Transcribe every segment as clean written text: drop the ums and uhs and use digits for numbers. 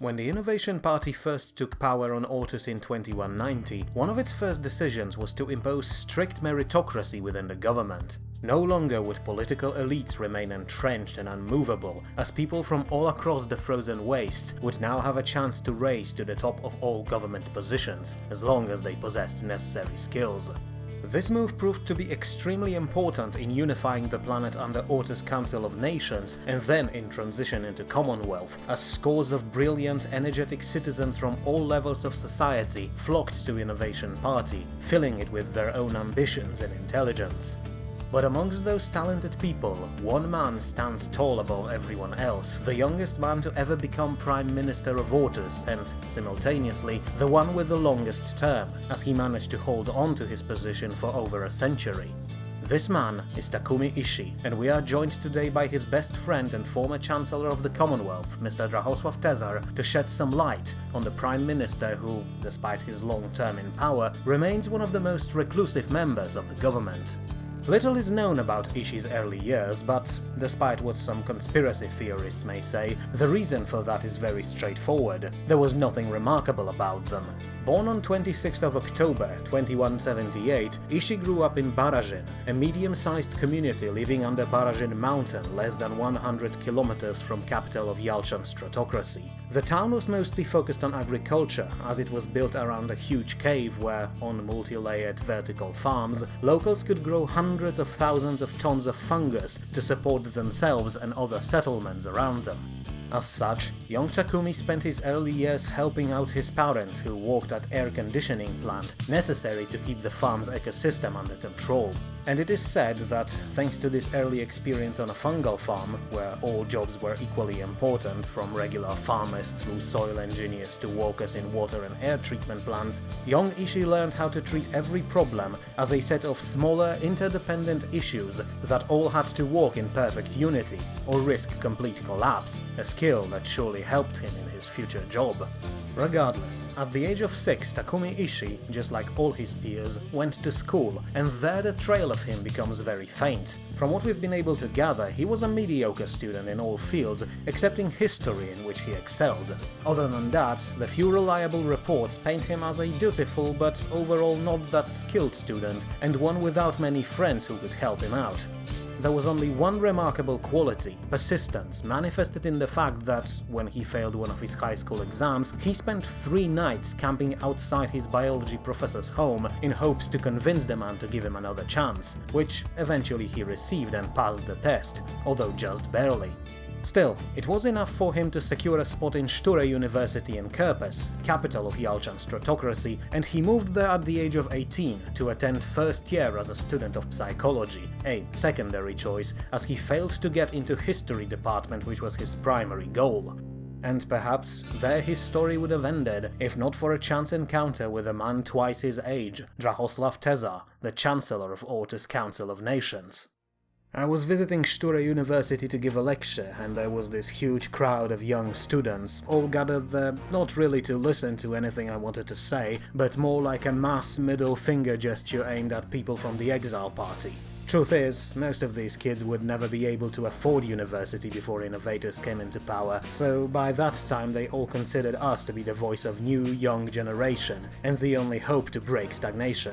When the Innovation Party first took power on Ortus in 2190, one of its first decisions was to impose strict meritocracy within the government. No longer would political elites remain entrenched and unmovable, as people from all across the frozen wastes would now have a chance to raise to the top of all government positions, as long as they possessed necessary skills. This move proved to be extremely important in unifying the planet under Ortus Council of Nations, and then in transition into Commonwealth, as scores of brilliant, energetic citizens from all levels of society flocked to Innovation Party, filling it with their own ambitions and intelligence. But amongst those talented people, one man stands tall above everyone else, the youngest man to ever become Prime Minister of Ortus, and, simultaneously, the one with the longest term, as he managed to hold on to his position for over a century. This man is Takumi Ishii, and we are joined today by his best friend and former Chancellor of the Commonwealth, Mr. Drahosław Tezar, to shed some light on the Prime Minister who, despite his long term in power, remains one of the most reclusive members of the government. Little is known about Ishii's early years, but despite what some conspiracy theorists may say, the reason for that is very straightforward. There was nothing remarkable about them. Born on 26th of October 2178, Ishii grew up in Barazin, a medium-sized community living under Barazin Mountain, less than 100 kilometers from capital of Yalchan Stratocracy. The town was mostly focused on agriculture, as it was built around a huge cave where, on multi-layered vertical farms, locals could grow hundreds of thousands of tons of fungus to support themselves and other settlements around them. As such, young Takumi spent his early years helping out his parents who worked at air conditioning plant, necessary to keep the farm's ecosystem under control. And it is said that, thanks to this early experience on a fungal farm, where all jobs were equally important, from regular farmers through soil engineers to workers in water and air treatment plants, young Ishii learned how to treat every problem as a set of smaller, interdependent issues that all had to work in perfect unity, or risk complete collapse, a skill that surely helped him in his future job. Regardless, at the age of 6, Takumi Ishii, just like all his peers, went to school, and there the trail of him becomes very faint. From what we've been able to gather, he was a mediocre student in all fields, except in history, in which he excelled. Other than that, the few reliable reports paint him as a dutiful but overall not that skilled student, and one without many friends who could help him out. There was only one remarkable quality, persistence, manifested in the fact that, when he failed one of his high school exams, he spent 3 nights camping outside his biology professor's home in hopes to convince the man to give him another chance, which eventually he received and passed the test, although just barely. Still, it was enough for him to secure a spot in Sture University in Kerpes, capital of Yalchan Stratocracy, and he moved there at the age of 18 to attend first year as a student of psychology, a secondary choice, as he failed to get into history department, which was his primary goal. And perhaps there his story would have ended, if not for a chance encounter with a man twice his age, Drahosław Tezar, the Chancellor of Ortus Council of Nations. I was visiting Sture University to give a lecture, and there was this huge crowd of young students, all gathered there not really to listen to anything I wanted to say, but more like a mass middle finger gesture aimed at people from the Exile Party. Truth is, most of these kids would never be able to afford university before innovators came into power, so by that time they all considered us to be the voice of new, young generation, and the only hope to break stagnation.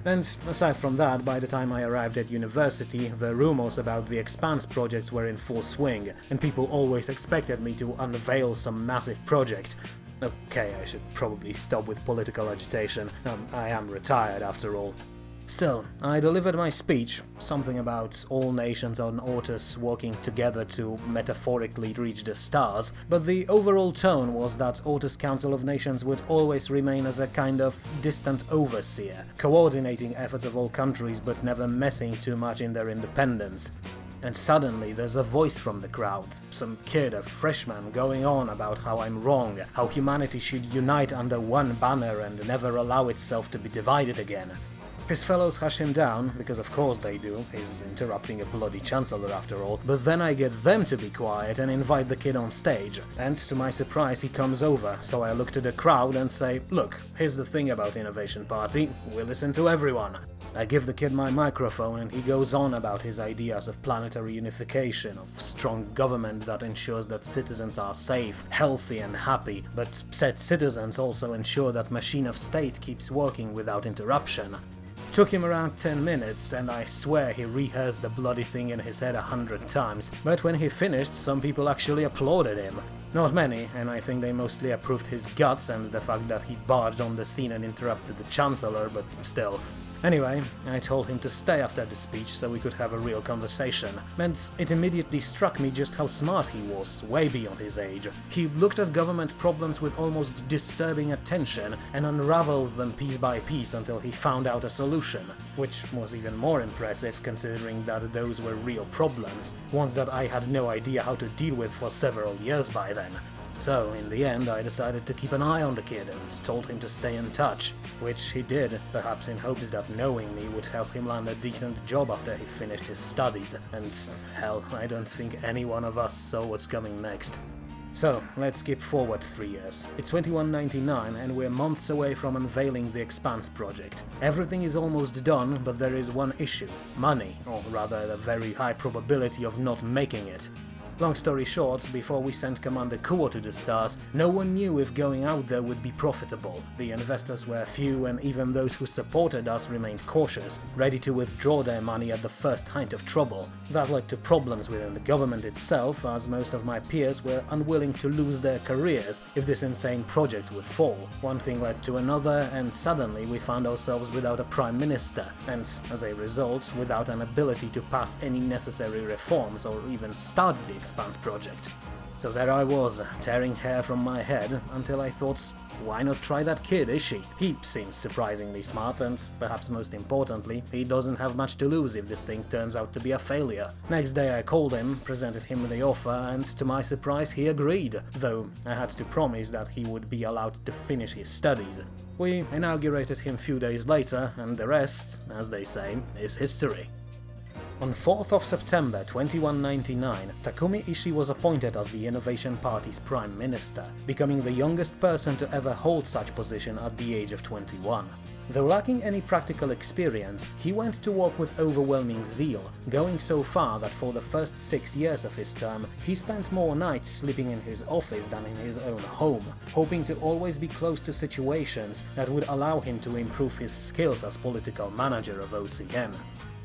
And aside from that, by the time I arrived at university, the rumors about the Expanse projects were in full swing, and people always expected me to unveil some massive project. Okay, I should probably stop with political agitation. I am retired after all. Still, I delivered my speech, something about all nations on Ortus working together to metaphorically reach the stars, but the overall tone was that Ortus Council of Nations would always remain as a kind of distant overseer, coordinating efforts of all countries but never messing too much in their independence. And suddenly there's a voice from the crowd, some kid, a freshman, going on about how I'm wrong, how humanity should unite under one banner and never allow itself to be divided again. His fellows hush him down, because of course they do, he's interrupting a bloody chancellor after all, but then I get them to be quiet and invite the kid on stage, and to my surprise he comes over, so I look to the crowd and say, look, here's the thing about Innovation Party, we listen to everyone. I give the kid my microphone and he goes on about his ideas of planetary unification, of strong government that ensures that citizens are safe, healthy and happy, but said citizens also ensure that machine of state keeps working without interruption. Took him around 10 minutes, and I swear he rehearsed the bloody thing in his head 100 times, but when he finished, some people actually applauded him. Not many, and I think they mostly approved his guts and the fact that he barged on the scene and interrupted the Chancellor, but still. Anyway, I told him to stay after the speech so we could have a real conversation, and it immediately struck me just how smart he was, way beyond his age. He looked at government problems with almost disturbing attention and unraveled them piece by piece until he found out a solution, which was even more impressive considering that those were real problems, ones that I had no idea how to deal with for several years by then. So, in the end, I decided to keep an eye on the kid and told him to stay in touch, which he did, perhaps in hopes that knowing me would help him land a decent job after he finished his studies, and hell, I don't think any one of us saw what's coming next. So, let's skip forward 3 years. It's 2199 and we're months away from unveiling the Expanse project. Everything is almost done, but there is one issue: money, or rather the very high probability of not making it. Long story short, before we sent Commander Kuo to the stars, no one knew if going out there would be profitable. The investors were few and even those who supported us remained cautious, ready to withdraw their money at the first hint of trouble. That led to problems within the government itself, as most of my peers were unwilling to lose their careers if this insane project would fall. One thing led to another, and suddenly we found ourselves without a prime minister, and as a result, without an ability to pass any necessary reforms or even start the Expanse project. So there I was, tearing hair from my head, until I thought, why not try that kid, Ishii? He seems surprisingly smart, and perhaps most importantly, he doesn't have much to lose if this thing turns out to be a failure. Next day I called him, presented him the offer, and to my surprise he agreed, though I had to promise that he would be allowed to finish his studies. We inaugurated him few days later, and the rest, as they say, is history. On 4th of September 2199, Takumi Ishii was appointed as the Innovation Party's Prime Minister, becoming the youngest person to ever hold such position at the age of 21. Though lacking any practical experience, he went to work with overwhelming zeal, going so far that for the first 6 years of his term, he spent more nights sleeping in his office than in his own home, hoping to always be close to situations that would allow him to improve his skills as political manager of OCN.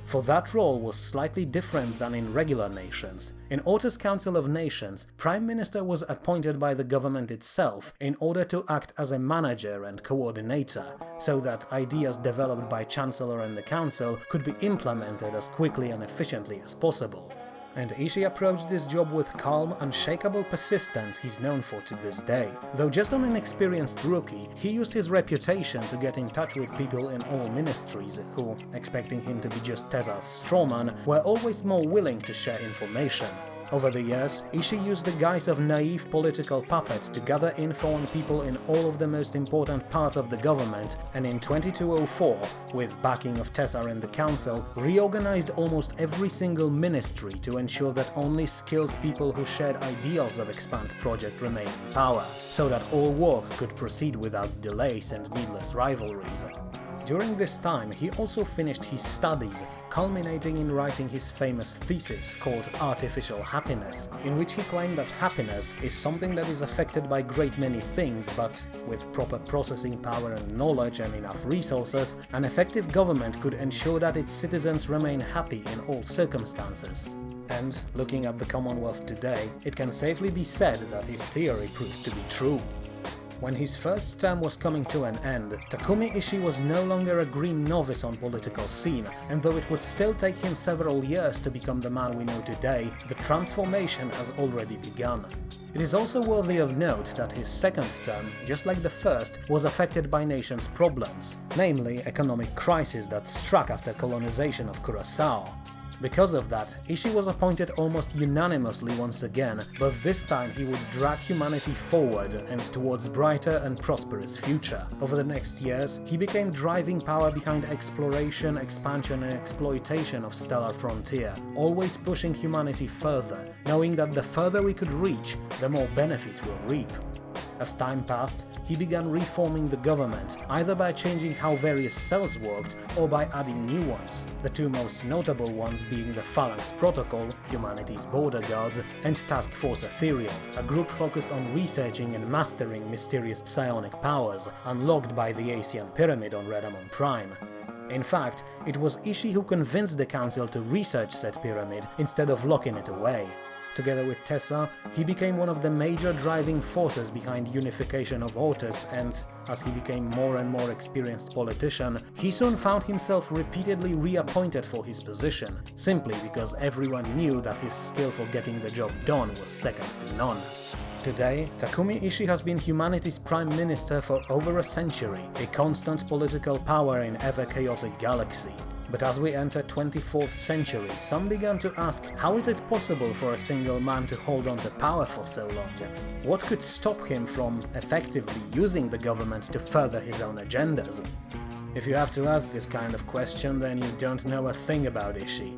For that role was slightly different than in regular nations. In Ortus Council of Nations, Prime Minister was appointed by the government itself in order to act as a manager and coordinator, so that ideas developed by Chancellor and the Council could be implemented as quickly and efficiently as possible. And Ishii approached this job with calm, unshakable persistence he's known for to this day. Though just an inexperienced rookie, he used his reputation to get in touch with people in all ministries who, expecting him to be just Teza's strawman, were always more willing to share information. Over the years, Ishii used the guise of naive political puppets to gather info on people in all of the most important parts of the government, and in 2204, with backing of Tessa and the Council, reorganized almost every single ministry to ensure that only skilled people who shared ideals of Expanse project remained in power, so that all work could proceed without delays and needless rivalries. During this time, he also finished his studies, culminating in writing his famous thesis called Artificial Happiness, in which he claimed that happiness is something that is affected by great many things, but with proper processing power and knowledge and enough resources, an effective government could ensure that its citizens remain happy in all circumstances. And, looking at the Commonwealth today, it can safely be said that his theory proved to be true. When his first term was coming to an end, Takumi Ishii was no longer a green novice on political scene, and though it would still take him several years to become the man we know today, the transformation has already begun. It is also worthy of note that his second term, just like the first, was affected by nation's problems, namely economic crisis that struck after colonization of Curaçao. Because of that, Ishii was appointed almost unanimously once again, but this time he would drag humanity forward and towards brighter and prosperous future. Over the next years, he became driving power behind exploration, expansion and exploitation of stellar frontier, always pushing humanity further, knowing that the further we could reach, the more benefits we'll reap. As time passed, he began reforming the government, either by changing how various cells worked or by adding new ones, the two most notable ones being the Phalanx Protocol, humanity's border guards, and Task Force Ethereal, a group focused on researching and mastering mysterious psionic powers unlocked by the Asian Pyramid on Redamon Prime. In fact, it was Ishii who convinced the Council to research said pyramid instead of locking it away. Together with Tessa, he became one of the major driving forces behind unification of Ortus, and as he became more and more experienced politician, he soon found himself repeatedly reappointed for his position, simply because everyone knew that his skill for getting the job done was second to none. Today, Takumi Ishii has been humanity's prime minister for over a century, a constant political power in ever-chaotic galaxy. But as we enter 24th century, some began to ask, how is it possible for a single man to hold on to power for so long? What could stop him from effectively using the government to further his own agendas? If you have to ask this kind of question, then you don't know a thing about Ishii.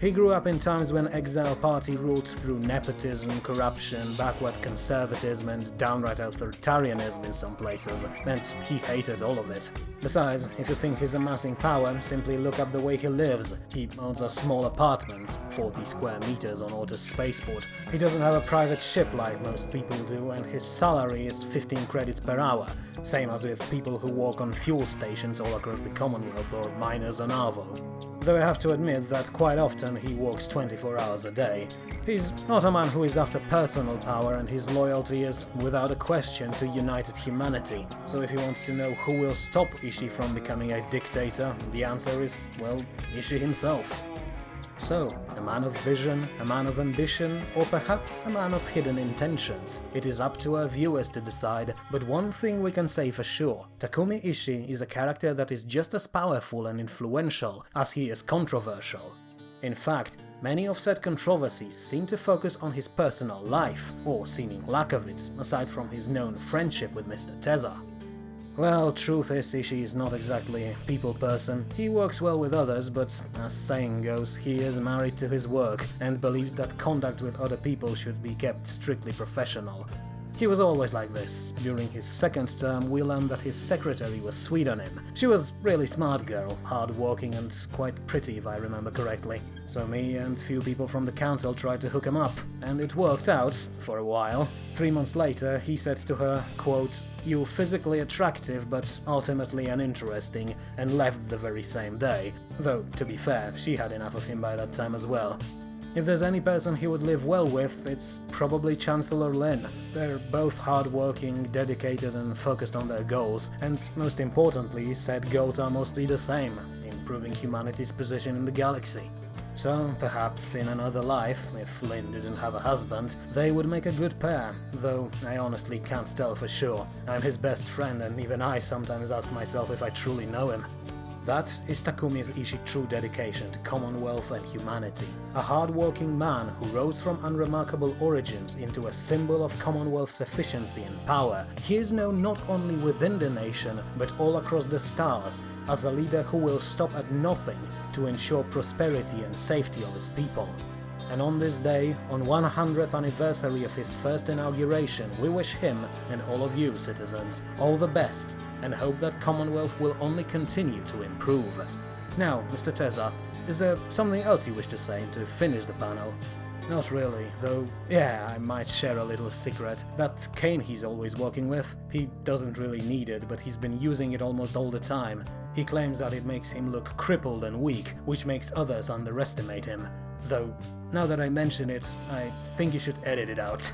He grew up in times when exile party ruled through nepotism, corruption, backward conservatism and downright authoritarianism in some places, and he hated all of it. Besides, if you think he's amassing power, simply look up the way he lives. He owns a small apartment, 40 square meters on Ortus spaceport. He doesn't have a private ship like most people do, and his salary is 15 credits per hour, same as with people who work on fuel stations all across the Commonwealth or miners on Arvo. Though I have to admit that quite often he works 24 hours a day. He's not a man who is after personal power, and his loyalty is, without a question, to united humanity. So if you want to know who will stop Ishii from becoming a dictator, the answer is, well, Ishii himself. So, a man of vision, a man of ambition, or perhaps a man of hidden intentions. It is up to our viewers to decide, but one thing we can say for sure, Takumi Ishii is a character that is just as powerful and influential as he is controversial. In fact, many of said controversies seem to focus on his personal life, or seeming lack of it, aside from his known friendship with Mr. Teza. Well, truth is, Ishii is not exactly a people person. He works well with others, but as saying goes, he is married to his work and believes that contact with other people should be kept strictly professional. He was always like this. During his second term, we learned that his secretary was sweet on him. She was really smart girl, hard-working and quite pretty if I remember correctly. So me and few people from the council tried to hook him up, and it worked out, for a while. 3 months later, he said to her, quote, "You're physically attractive but ultimately uninteresting," and left the very same day. Though, to be fair, she had enough of him by that time as well. If there's any person he would live well with, it's probably Chancellor Lin. They're both hard-working, dedicated and focused on their goals, and most importantly, said goals are mostly the same, improving humanity's position in the galaxy. So, perhaps in another life, if Lin didn't have a husband, they would make a good pair, though I honestly can't tell for sure. I'm his best friend, and even I sometimes ask myself if I truly know him. That is Takumi Ishii's true dedication to Commonwealth and humanity. A hard-working man who rose from unremarkable origins into a symbol of Commonwealth's efficiency and power. He is known not only within the nation, but all across the stars, as a leader who will stop at nothing to ensure prosperity and safety of his people. And on this day, on 100th anniversary of his first inauguration, we wish him, and all of you citizens, all the best, and hope that Commonwealth will only continue to improve. Now, Mr. Teza, is there something else you wish to say to finish the panel? Not really, though, yeah, I might share a little secret. That cane he's always walking with, he doesn't really need it, but he's been using it almost all the time. He claims that it makes him look crippled and weak, which makes others underestimate him. Though, now that I mention it, I think you should edit it out.